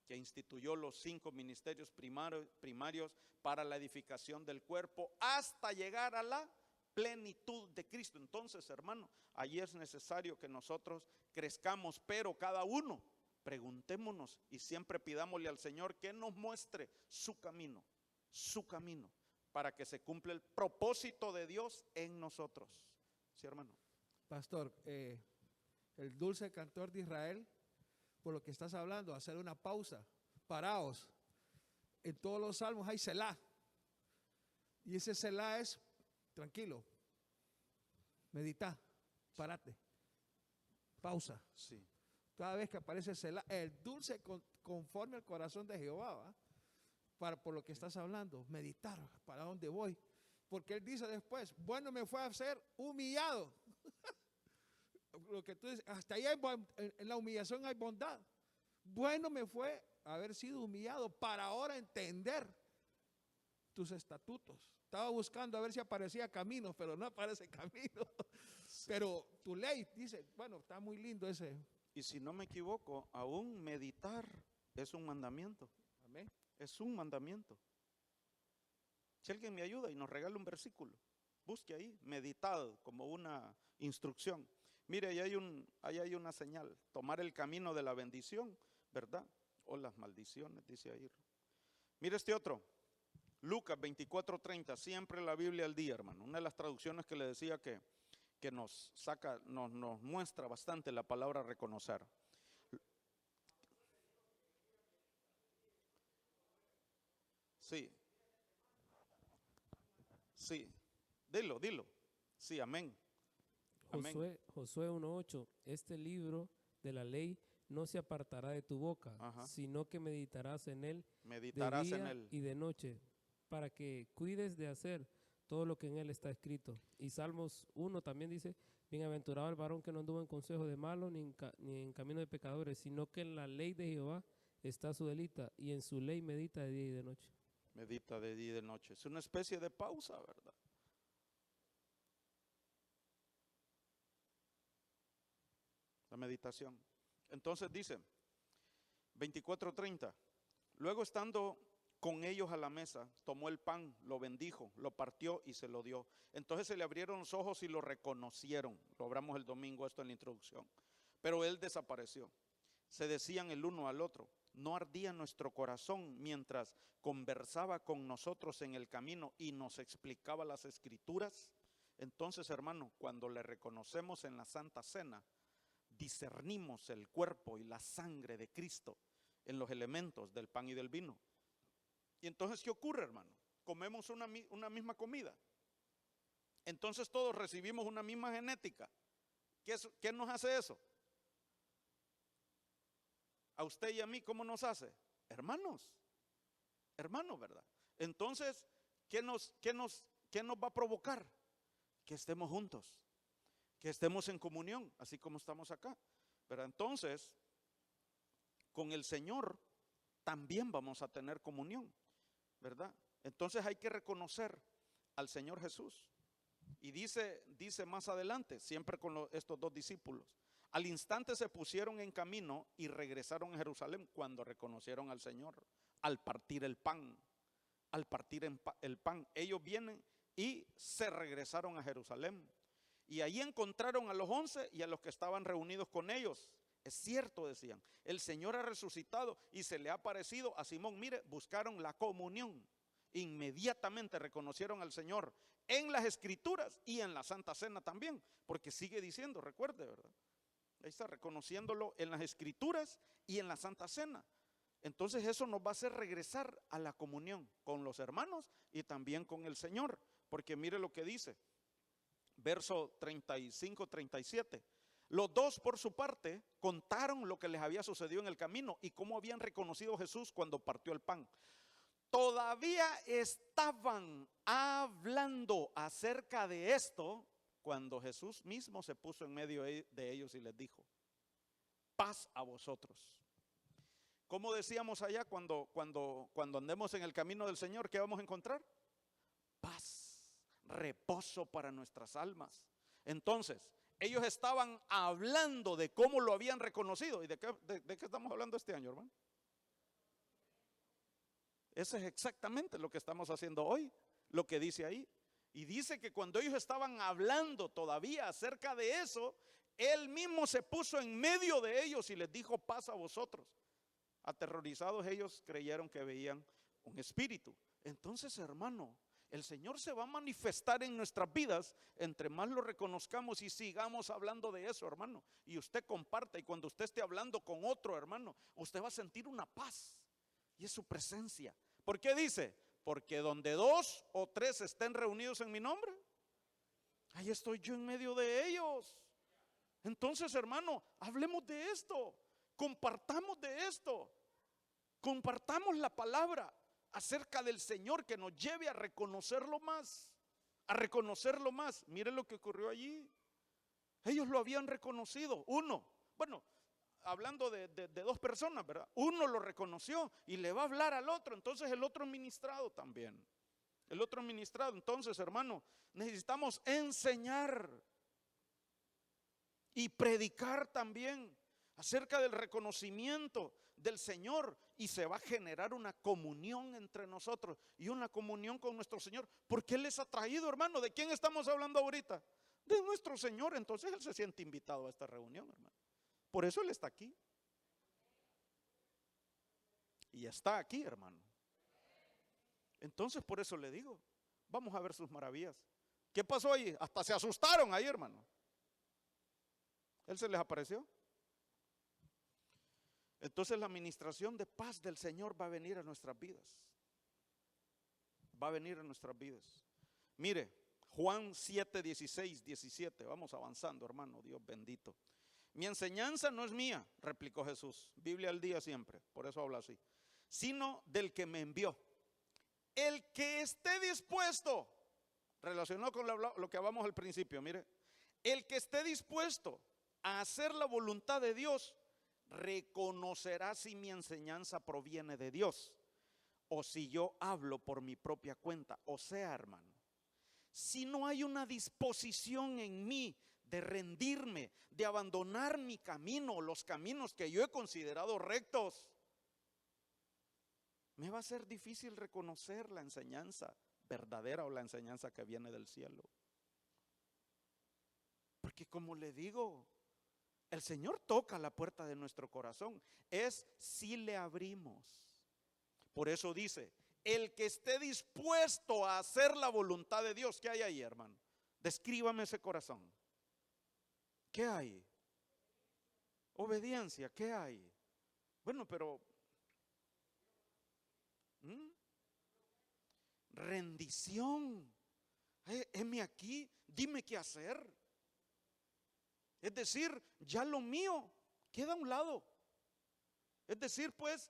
que instituyó los 5 ministerios primarios para la edificación del cuerpo hasta llegar a la plenitud de Cristo. Entonces, hermano, allí es necesario que nosotros crezcamos, pero cada uno preguntémonos y siempre pidámosle al Señor que nos muestre su camino, para que se cumpla el propósito de Dios en nosotros. ¿Sí, hermano? Pastor, el dulce cantor de Israel, por lo que estás hablando, hacer una pausa, paraos. En todos los salmos hay Selah. Y ese Selah es tranquilo, medita, parate, pausa. Sí. Cada vez que aparece Selah, el dulce conforme al corazón de Jehová, ¿va? Por lo que estás hablando, meditar, ¿para dónde voy? Porque él dice después, bueno me fue a ser humillado. Lo que tú dices, hasta ahí en la humillación hay bondad. Bueno me fue haber sido humillado para ahora entender tus estatutos. Estaba buscando a ver si aparecía camino, pero no aparece camino. Sí. Pero tu ley dice, bueno, está muy lindo ese. Y si no me equivoco, aún meditar es un mandamiento. Amén. Es un mandamiento. Si alguien me ayuda y nos regala un versículo, busque ahí, meditad como una instrucción. Mire, ahí hay una señal, tomar el camino de la bendición, ¿verdad? O las maldiciones, dice ahí. Mire este otro, Lucas 24:30, siempre la Biblia al día, hermano. Una de las traducciones que le decía que nos muestra bastante la palabra reconocer. Sí. Sí. Dilo. Sí, amén. Josué 1:8, este libro de la ley no se apartará de tu boca, Ajá. sino que meditarás en él de en día él y de noche, para que cuides de hacer todo lo que en él está escrito. Y Salmos 1 también dice, bienaventurado el varón que no anduvo en consejo de malos, ni en camino de pecadores, sino que en la ley de Jehová está su deleite, y en su ley medita de día y de noche. Medita de día y de noche. Es una especie de pausa, ¿verdad? La meditación. Entonces dice, 24:30, luego estando con ellos a la mesa, tomó el pan, lo bendijo, lo partió y se lo dio. Entonces se le abrieron los ojos y lo reconocieron. Lo hablamos el domingo esto en la introducción. Pero él desapareció. Se decían el uno al otro: ¿no ardía nuestro corazón mientras conversaba con nosotros en el camino y nos explicaba las escrituras? Entonces, hermano, cuando le reconocemos en la Santa Cena, discernimos el cuerpo y la sangre de Cristo en los elementos del pan y del vino. Y entonces, ¿qué ocurre, hermano? Comemos una misma comida. Entonces todos recibimos una misma genética. ¿Qué nos hace eso? A usted y a mí, ¿cómo nos hace? Hermanos, ¿verdad? Entonces, ¿qué nos va a provocar? Que estemos juntos, que estemos en comunión, así como estamos acá. Pero entonces, con el Señor también vamos a tener comunión, ¿verdad? Entonces hay que reconocer al Señor Jesús. Y dice más adelante, siempre con estos dos discípulos: al instante se pusieron en camino y regresaron a Jerusalén cuando reconocieron al Señor, al partir el pan. Al partir el pan, ellos vienen y se regresaron a Jerusalén. Y ahí encontraron a los 11 y a los que estaban reunidos con ellos. Es cierto, decían, el Señor ha resucitado y se le ha aparecido a Simón. Mire, buscaron la comunión. Inmediatamente reconocieron al Señor en las Escrituras y en la Santa Cena también, porque sigue diciendo, recuerde, ¿verdad? Ahí está, reconociéndolo en las Escrituras y en la Santa Cena. Entonces eso nos va a hacer regresar a la comunión con los hermanos y también con el Señor. Porque mire lo que dice, verso 35-37. Los dos por su parte contaron lo que les había sucedido en el camino y cómo habían reconocido a Jesús cuando partió el pan. Todavía estaban hablando acerca de esto cuando Jesús mismo se puso en medio de ellos y les dijo: paz a vosotros. ¿Cómo decíamos allá cuando andemos en el camino del Señor? ¿Qué vamos a encontrar? Paz, reposo para nuestras almas. Entonces, ellos estaban hablando de cómo lo habían reconocido. ¿Y de qué estamos hablando este año, hermano? Eso es exactamente lo que estamos haciendo hoy, lo que dice ahí. Y dice que cuando ellos estaban hablando todavía acerca de eso, Él mismo se puso en medio de ellos y les dijo: paz a vosotros. Aterrorizados ellos creyeron que veían un espíritu. Entonces, hermano, el Señor se va a manifestar en nuestras vidas entre más lo reconozcamos y sigamos hablando de eso, hermano. Y usted comparta, y cuando usted esté hablando con otro hermano, usted va a sentir una paz. Y es su presencia. ¿Por qué dice? Porque donde 2 o 3 estén reunidos en mi nombre, ahí estoy yo en medio de ellos. Entonces, hermano, hablemos de esto. Compartamos de esto. Compartamos la palabra acerca del Señor que nos lleve a reconocerlo más. A reconocerlo más. Mire lo que ocurrió allí. Ellos lo habían reconocido. Hablando de 2 personas, ¿verdad? Uno lo reconoció y le va a hablar al otro. Entonces el otro es ministrado también. El otro es ministrado. Entonces, hermano, necesitamos enseñar y predicar también acerca del reconocimiento del Señor, y se va a generar una comunión entre nosotros y una comunión con nuestro Señor, porque Él les ha traído, hermano. ¿De quién estamos hablando ahorita? De nuestro Señor. Entonces Él se siente invitado a esta reunión, hermano. Por eso Él está aquí. Y está aquí, hermano. Entonces por eso le digo, vamos a ver sus maravillas. ¿Qué pasó ahí? Hasta se asustaron ahí, hermano. Él se les apareció. Entonces la administración de paz del Señor va a venir a nuestras vidas. Va a venir a nuestras vidas. Mire, Juan 7, 16, 17. Vamos avanzando, hermano. Dios bendito. Mi enseñanza no es mía, replicó Jesús. Biblia al día siempre, por eso habla así. Sino del que me envió. El que esté dispuesto, relacionado con lo que hablamos al principio, mire. El que esté dispuesto a hacer la voluntad de Dios, reconocerá si mi enseñanza proviene de Dios o si yo hablo por mi propia cuenta. O sea, hermano, si no hay una disposición en mí de rendirme, de abandonar mi camino, los caminos que yo he considerado rectos, me va a ser difícil reconocer la enseñanza verdadera o la enseñanza que viene del cielo. Porque como le digo, el Señor toca la puerta de nuestro corazón. Es si le abrimos. Por eso dice, el que esté dispuesto a hacer la voluntad de Dios. ¿Qué hay ahí, hermano? Descríbame ese corazón. ¿Qué hay? Obediencia. ¿Qué hay? Bueno, pero rendición. Heme aquí, dime qué hacer. Es decir, ya lo mío queda a un lado. Es decir, pues,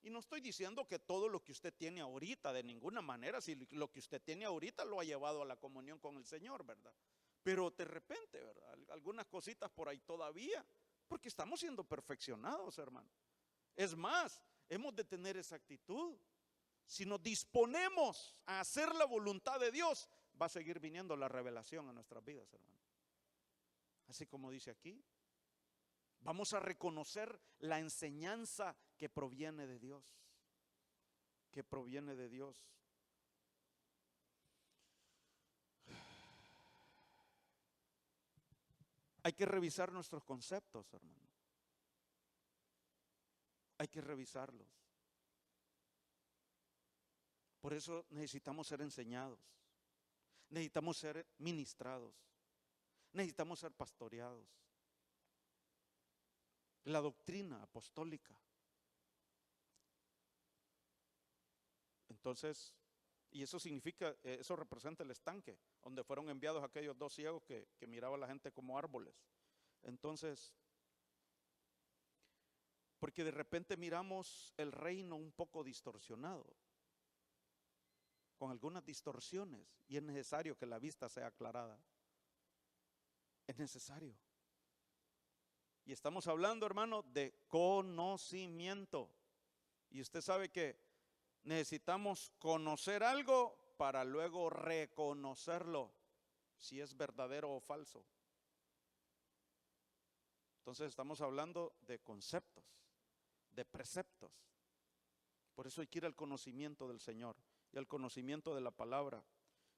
y no estoy diciendo que todo lo que usted tiene ahorita, de ninguna manera, si lo que usted tiene ahorita lo ha llevado a la comunión con el Señor, ¿verdad? Pero de repente, ¿verdad? Algunas cositas por ahí todavía, porque estamos siendo perfeccionados, hermano. Es más, hemos de tener esa actitud. Si nos disponemos a hacer la voluntad de Dios, va a seguir viniendo la revelación a nuestras vidas, hermano. Así como dice aquí, vamos a reconocer la enseñanza que proviene de Dios, que proviene de Dios. Hay que revisar nuestros conceptos, hermano. Hay que revisarlos. Por eso necesitamos ser enseñados, necesitamos ser ministrados, necesitamos ser pastoreados. La doctrina apostólica. Entonces, y eso significa, eso representa el estanque, donde fueron enviados aquellos dos ciegos que miraban a la gente como árboles. Entonces, porque de repente miramos el reino un poco distorsionado, con algunas distorsiones, y es necesario que la vista sea aclarada. Es necesario. Y estamos hablando, hermano, de conocimiento. Y usted sabe que necesitamos conocer algo para luego reconocerlo, si es verdadero o falso. Entonces estamos hablando de conceptos, de preceptos. Por eso hay que ir al conocimiento del Señor y al conocimiento de la palabra.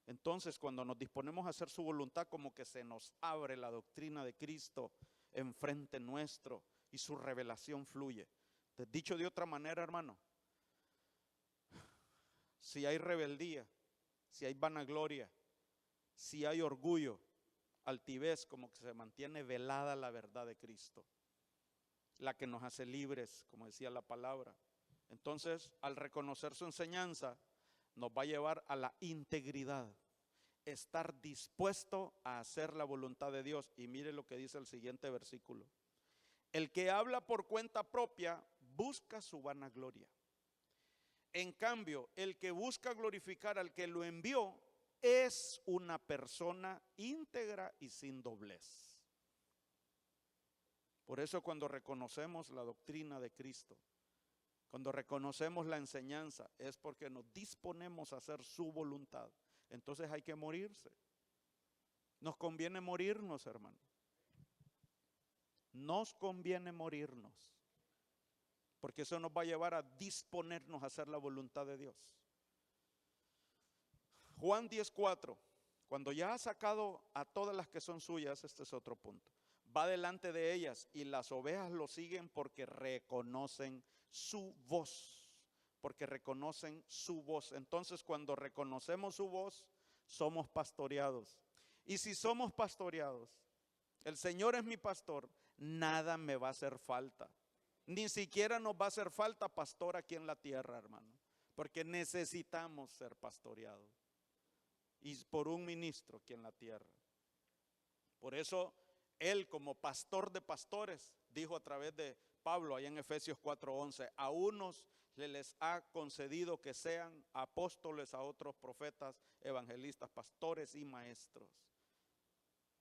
Entonces, cuando nos disponemos a hacer su voluntad, como que se nos abre la doctrina de Cristo enfrente nuestro y su revelación fluye. Dicho de otra manera, hermano, si hay rebeldía, si hay vanagloria, si hay orgullo, altivez, como que se mantiene velada la verdad de Cristo, la que nos hace libres, como decía la palabra. Entonces, al reconocer su enseñanza, nos va a llevar a la integridad, estar dispuesto a hacer la voluntad de Dios. Y mire lo que dice el siguiente versículo: el que habla por cuenta propia busca su vanagloria. En cambio, el que busca glorificar al que lo envió es una persona íntegra y sin doblez. Por eso, cuando reconocemos la doctrina de Cristo, cuando reconocemos la enseñanza, es porque nos disponemos a hacer su voluntad. Entonces hay que morirse. Nos conviene morirnos, hermano. Nos conviene morirnos, porque eso nos va a llevar a disponernos a hacer la voluntad de Dios. Juan 10:4, cuando ya ha sacado a todas las que son suyas, este es otro punto. Va delante de ellas y las ovejas lo siguen porque reconocen su voz, porque reconocen su voz. Entonces, cuando reconocemos su voz, somos pastoreados. Y si somos pastoreados, el Señor es mi pastor, nada me va a hacer falta. Ni siquiera nos va a hacer falta pastor aquí en la tierra, hermano, porque necesitamos ser pastoreados y por un ministro aquí en la tierra. Por eso él, como pastor de pastores, dijo a través de Pablo allá en Efesios 4:11, a unos les ha concedido que sean apóstoles, a otros profetas, evangelistas, pastores y maestros.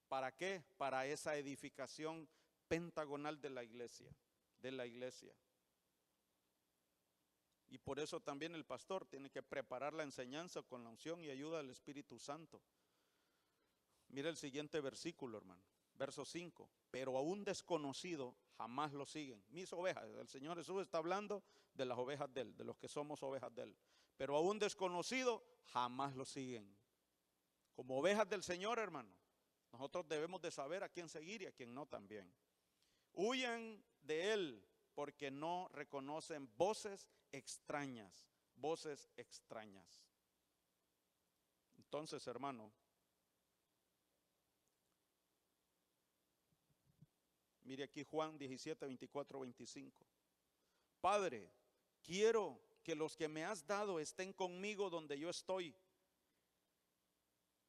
¿Para qué? Para esa edificación pentagonal de la iglesia, Y por eso también el pastor tiene que preparar la enseñanza con la unción y ayuda del Espíritu Santo. Mira el siguiente versículo, hermano. Verso 5, pero a un desconocido jamás lo siguen. Mis ovejas, el Señor Jesús está hablando de las ovejas de Él, de los que somos ovejas de Él. Pero a un desconocido jamás lo siguen. Como ovejas del Señor, hermano, nosotros debemos de saber a quién seguir y a quién no también. Huyan de Él porque no reconocen voces extrañas, voces extrañas. Entonces, hermano, mire aquí Juan 17, 24, 25. Padre, quiero que los que me has dado estén conmigo donde yo estoy.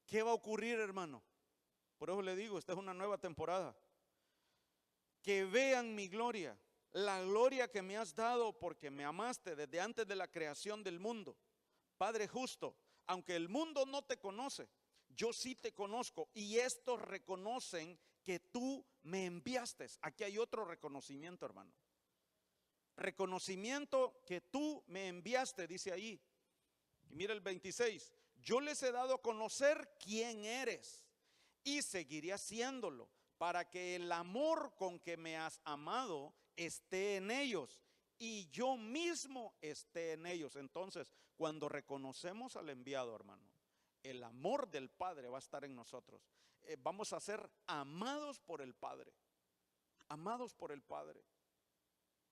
¿Qué va a ocurrir, hermano? Por eso le digo, esta es una nueva temporada. Que vean mi gloria, la gloria que me has dado porque me amaste desde antes de la creación del mundo. Padre justo, aunque el mundo no te conoce, yo sí te conozco y estos reconocen que tú me enviaste. Aquí hay otro reconocimiento, hermano. Reconocimiento que tú me enviaste, dice ahí. Y mira el 26. Yo les he dado a conocer quién eres y seguiré haciéndolo para que el amor con que me has amado esté en ellos y yo mismo esté en ellos. Entonces, cuando reconocemos al enviado, hermano, el amor del Padre va a estar en nosotros. Vamos a ser amados por el Padre, amados por el Padre,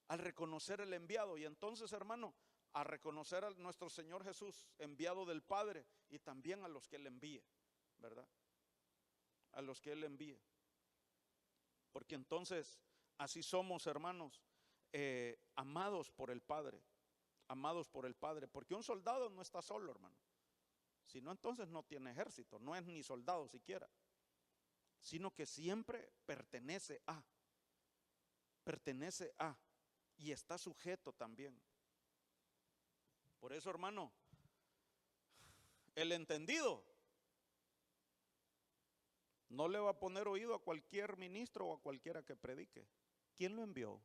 al reconocer el enviado. Y entonces, hermano, a reconocer a nuestro Señor Jesús, enviado del Padre, y también a los que Él envíe, ¿verdad? A los que Él envíe. Porque entonces, así somos, hermanos, amados por el Padre, amados por el Padre. Porque un soldado no está solo, hermano. Si no, entonces no tiene ejército, no es ni soldado siquiera, sino que siempre pertenece a, y está sujeto también. Por eso, hermano, el entendido no le va a poner oído a cualquier ministro o a cualquiera que predique. ¿Quién lo envió?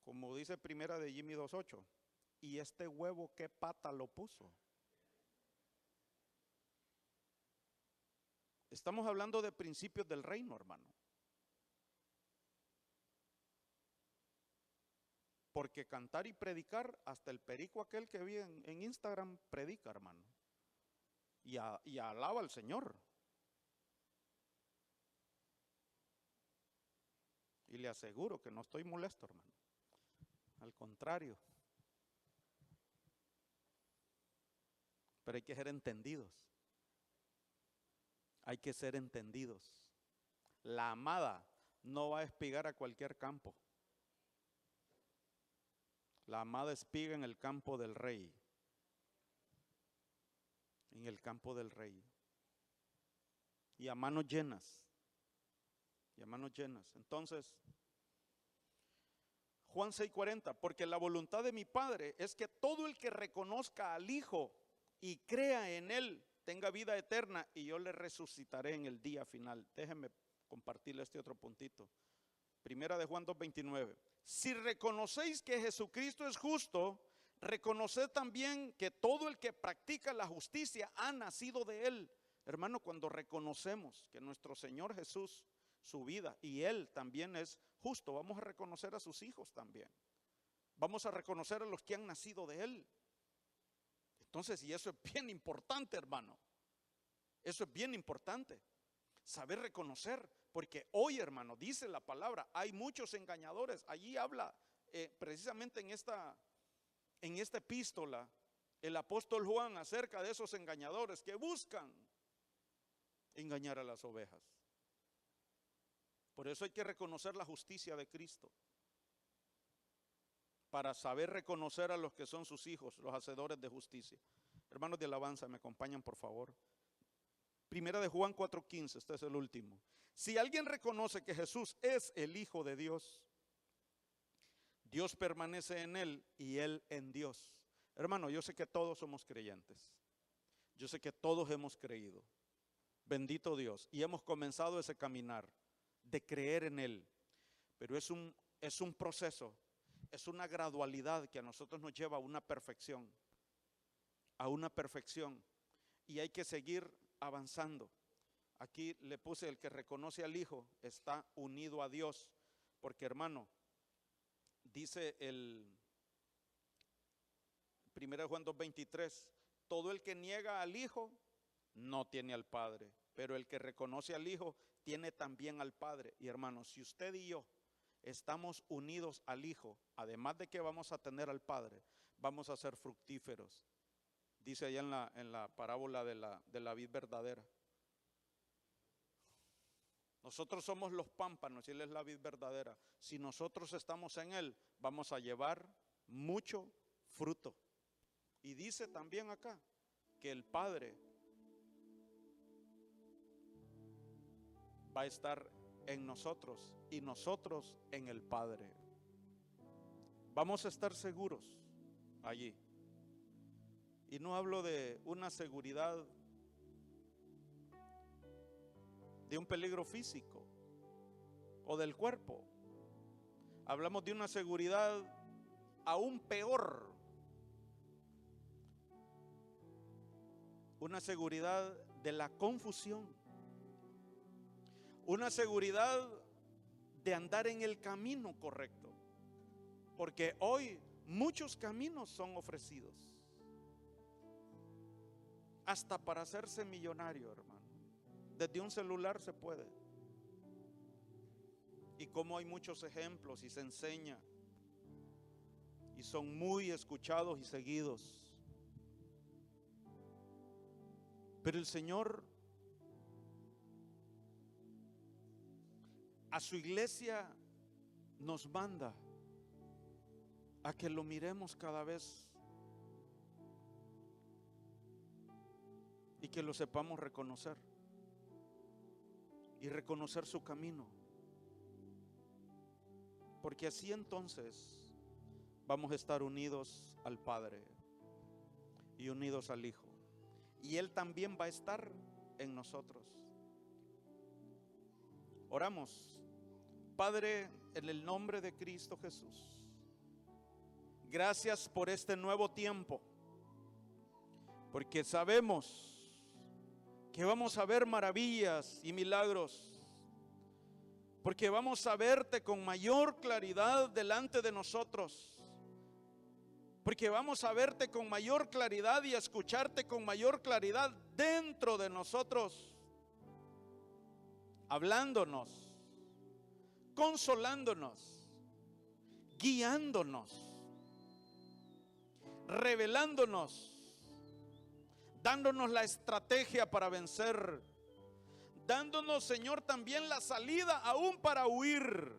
Como dice primera de Jimmy 2:8. ¿Y este huevo qué pata lo puso? Estamos hablando de principios del reino, hermano. Porque cantar y predicar, hasta el perico aquel que vi en Instagram predica, hermano. Y alaba al Señor. Y le aseguro que no estoy molesto, hermano. Al contrario. Pero hay que ser entendidos. Hay que ser entendidos. La amada no va a espigar a cualquier campo. La amada espiga en el campo del rey. En el campo del rey. Y a manos llenas. Y a manos llenas. Entonces, Juan 6:40, porque la voluntad de mi Padre es que todo el que reconozca al Hijo y crea en Él tenga vida eterna y yo le resucitaré en el día final. Déjenme compartirle este otro puntito. Primera de Juan 2:29. Si reconocéis que Jesucristo es justo, reconoced también que todo el que practica la justicia ha nacido de Él. Hermano, cuando reconocemos que nuestro Señor Jesús, su vida, y Él también es justo, vamos a reconocer a sus hijos también. Vamos a reconocer a los que han nacido de Él. Entonces, y eso es bien importante, hermano. Eso es bien importante. Saber reconocer, porque hoy, hermano, dice la palabra, hay muchos engañadores. Allí habla precisamente en esta epístola el apóstol Juan acerca de esos engañadores que buscan engañar a las ovejas. Por eso hay que reconocer la justicia de Cristo, para saber reconocer a los que son sus hijos, los hacedores de justicia. Hermanos de alabanza, me acompañan por favor. Primera de Juan 4:15, este es el último. Si alguien reconoce que Jesús es el Hijo de Dios, Dios permanece en Él y Él en Dios. Hermano, yo sé que todos somos creyentes. Yo sé que todos hemos creído. Bendito Dios. Y hemos comenzado ese caminar de creer en Él. Pero es un proceso, es una gradualidad que a nosotros nos lleva a una perfección. A una perfección. Y hay que seguir avanzando. Aquí le puse el que reconoce al Hijo está unido a Dios, porque hermano, dice el 1 Juan 2:23, todo el que niega al Hijo no tiene al Padre, pero el que reconoce al Hijo tiene también al Padre. Y hermanos, si usted y yo estamos unidos al Hijo, además de que vamos a tener al Padre, vamos a ser fructíferos. Dice allá en la parábola de la vid verdadera. Nosotros somos los pámpanos y Él es la vid verdadera. Si nosotros estamos en Él, vamos a llevar mucho fruto. Y dice también acá que el Padre va a estar en nosotros y nosotros en el Padre. Vamos a estar seguros allí. Y no hablo de una seguridad de un peligro físico o del cuerpo. Hablamos de una seguridad aún peor. Una seguridad de la confusión. Una seguridad de andar en el camino correcto. Porque hoy muchos caminos son ofrecidos. Hasta para hacerse millonario, hermano. Desde un celular se puede. Y como hay muchos ejemplos y se enseña. Y son muy escuchados y seguidos. Pero el Señor a su iglesia nos manda a que lo miremos cada vez y que lo sepamos reconocer y reconocer su camino, porque así entonces vamos a estar unidos al Padre y unidos al Hijo, y Él también va a estar en nosotros. Oramos. Padre, en el nombre de Cristo Jesús, gracias por este nuevo tiempo, porque sabemos que vamos a ver maravillas y milagros, porque vamos a verte con mayor claridad delante de nosotros, porque vamos a verte con mayor claridad y a escucharte con mayor claridad dentro de nosotros, hablándonos, consolándonos, guiándonos, revelándonos, dándonos la estrategia para vencer, dándonos, Señor, también la salida aún para huir.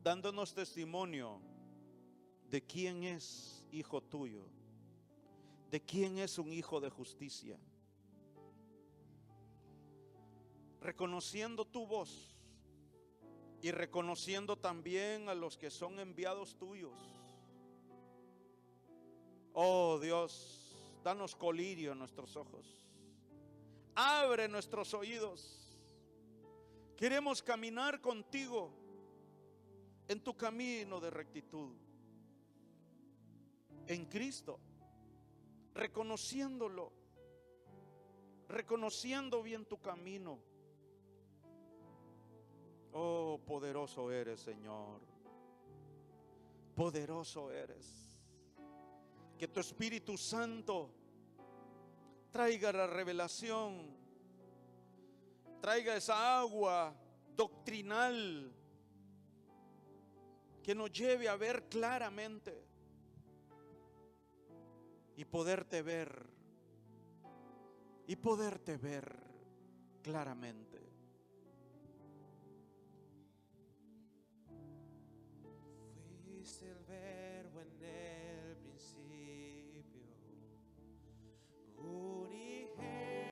Dándonos testimonio de quién es hijo tuyo, de quién es un hijo de justicia. Reconociendo tu voz y reconociendo también a los que son enviados tuyos. Oh Dios, danos colirio en nuestros ojos. Abre nuestros oídos. Queremos caminar contigo en tu camino de rectitud, en Cristo, reconociéndolo, reconociendo bien tu camino. Oh, poderoso eres, Señor. Poderoso eres. Que tu Espíritu Santo traiga la revelación, traiga esa agua doctrinal que nos lleve a ver claramente y poderte ver claramente. Fuiste el verbo en él.